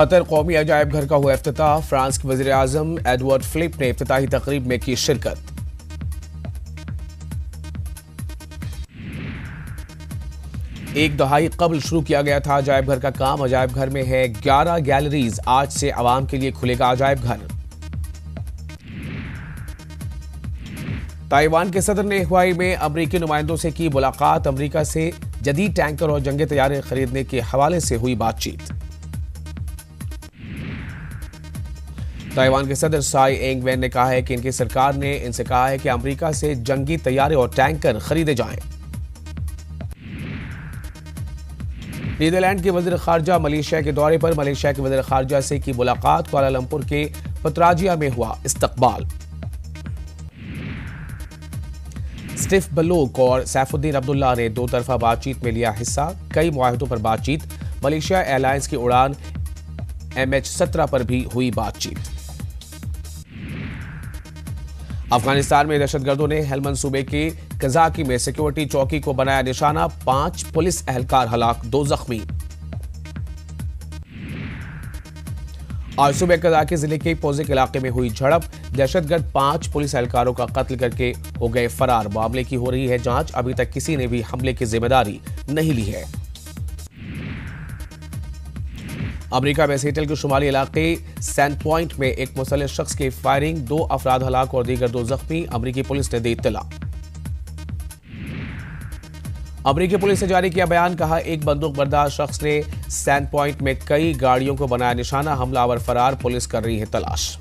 Qatar कौमी अजायब घर का हुआ इफ्तिताह। फ्रांस के वजीर आजम एडवर्ड फिलिप ने इफ्तिताही तकरीब में की शिरकत। एक दहाई कबल शुरू किया गया था अजायब घर का काम। अजायब घर में है 11 गैलरीज। आज से आवाम के लिए खुलेगा अजायब घर। ताइवान के सदर ने हुआई में अमरीकी नुमाइंदों से की मुलाकात। अमरीका से जदीद टैंकर और जंगी तैयारे खरीदने के हवाले से हुई बातचीत। ताइवान के सदर साई एंग वेन ने कहा है कि इनकी सरकार ने इनसे कहा है कि अमरीका से जंगी तैयारे और टैंकर खरीदे जाएं। नीदरलैंड के वजीर खारजा मलेशिया के दौरे पर। मलेशिया के वजीर खारजा से की मुलाकात। कुआलालंपुर के पतराजिया में हुआ इस्तकबाल। स्टीव बलूक और सैफुद्दीन अब्दुल्ला ने दो तरफा बातचीत में लिया हिस्सा। कई मुआहदों पर बातचीत। मलेशिया एयरलाइंस की उड़ान MH17 पर भी हुई बातचीत। अफगानिस्तान में दहशतगर्दों ने हेलमंद सूबे के कजाकी में सिक्योरिटी चौकी को बनाया निशाना। 5 पुलिस एहलकार हलाक, 2 जख्मी। आज सुबह कजाकी जिले के पोजिक इलाके में हुई झड़प। दहशतगर्द 5 पुलिस एहलकारों का कत्ल करके हो गए फरार। मामले की हो रही है जांच। अभी तक किसी ने भी हमले की जिम्मेदारी नहीं ली है। अमेरिका में सीटल के शुमाली इलाके सैंड पॉइंट में एक मुसल्लह शख्स की फायरिंग। 2 अफराद हलाक और दीगर 2 जख्मी। अमेरिकी पुलिस ने दी इत्तला। अमेरिकी पुलिस ने जारी किया बयान। कहा एक बंदूक बरदार शख्स ने सैंड पॉइंट में कई गाड़ियों को बनाया निशाना। हमलावर फरार, पुलिस कर रही है तलाश।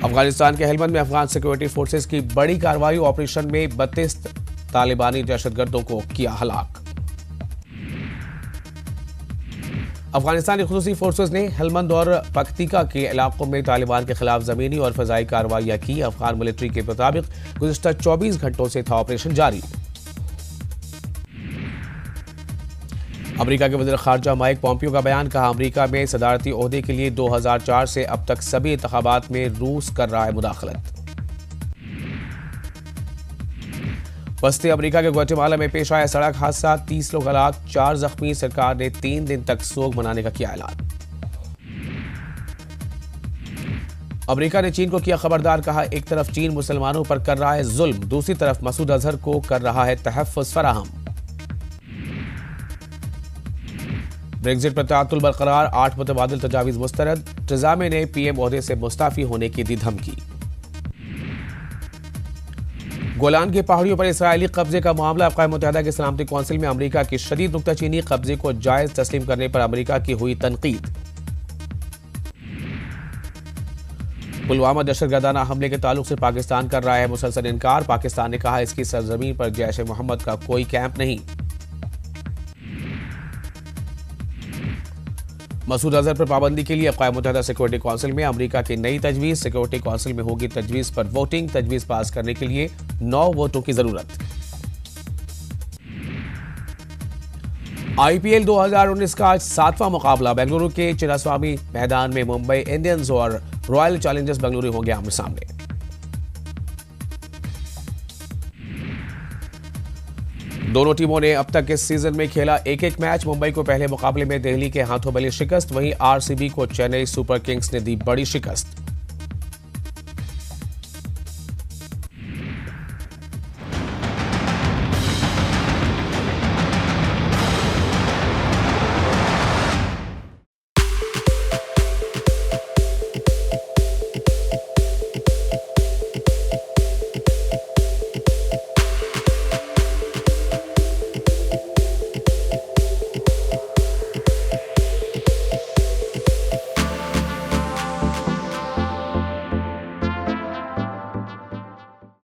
अफगानिस्तान के हेलमंद में अफगान सिक्योरिटी फोर्सेस की बड़ी कार्रवाई। ऑपरेशन में 32 तालिबानी दहशतगर्दों को किया हलाक। अफगानिस्तानी खुसूसी फोर्सेस ने हेलमंद और पख्तिका के इलाकों में तालिबान के खिलाफ जमीनी और फजाई कार्रवाइयां की। अफगान मिलिट्री के मुताबिक गुज़िश्ता 24 घंटों से था ऑपरेशन जारी। अमेरिका के वज़ीर खारजा माइक पॉम्पियो का बयान। कहा अमेरिका में सदारती ओहदे के लिए 2004 से अब तक सभी इंतखाबात में रूस कर रहा है मुदाखलत। वस्ती अमेरिका के ग्वाटेमाला में पेश आया सड़क हादसा। 30 लोग हलाक, 4 जख्मी। सरकार ने 3 दिन तक सोग मनाने का किया ऐलान। अमेरिका ने चीन को किया खबरदार। कहा एक तरफ चीन मुसलमानों पर कर रहा है जुल्म, दूसरी तरफ मसूद अजहर को कर रहा है तहफ़्फ़ुज़ फराहम। ब्रेग्जिट पर ताअत्तुल बरकरार। 8 मुतबादिल तजावीज़ मुस्तरद। टेज़ामे ने PM ओहदे से मुस्ताफी होने की दी धमकी। गोलान की पहाड़ियों पर इसराइली कब्जे का मामला। अक़वाम मुत्तहिदा की सलामती कौंसिल में अमेरिका की शदीद नुक्ताचीनी। कब्जे को जायज तस्लीम करने पर अमेरिका की हुई तनकीद। पुलवामा दहशतगर्दाना हमले के ताल्लुक से पाकिस्तान कर रहा है मुसलसल इनकार। पाकिस्तान ने कहा इसकी सरजमीन पर जैश ए मोहम्मद का कोई कैंप नहीं। मसूद अजहर पर पाबंदी के लिए अक़वाम मुत्तहिदा सिक्योरिटी कौंसिल में अमेरिका की नई तजवीज़। सिक्योरिटी कौंसिल में होगी तजवीज़ पर वोटिंग। तजवीज़ पास करने के लिए 9 वोटों की जरूरत। IPL 2019 का आज 7वां मुकाबला। बेंगलुरु के चिन्नास्वामी मैदान में मुंबई इंडियंस और रॉयल चैलेंजर्स बेंगलुरु होंगे आमने सामने। दोनों टीमों ने अब तक इस सीजन में खेला एक मैच। मुंबई को पहले मुकाबले में दिल्ली के हाथों मिली शिकस्त। वहीं RCB को चेन्नई सुपर किंग्स ने दी बड़ी शिकस्त।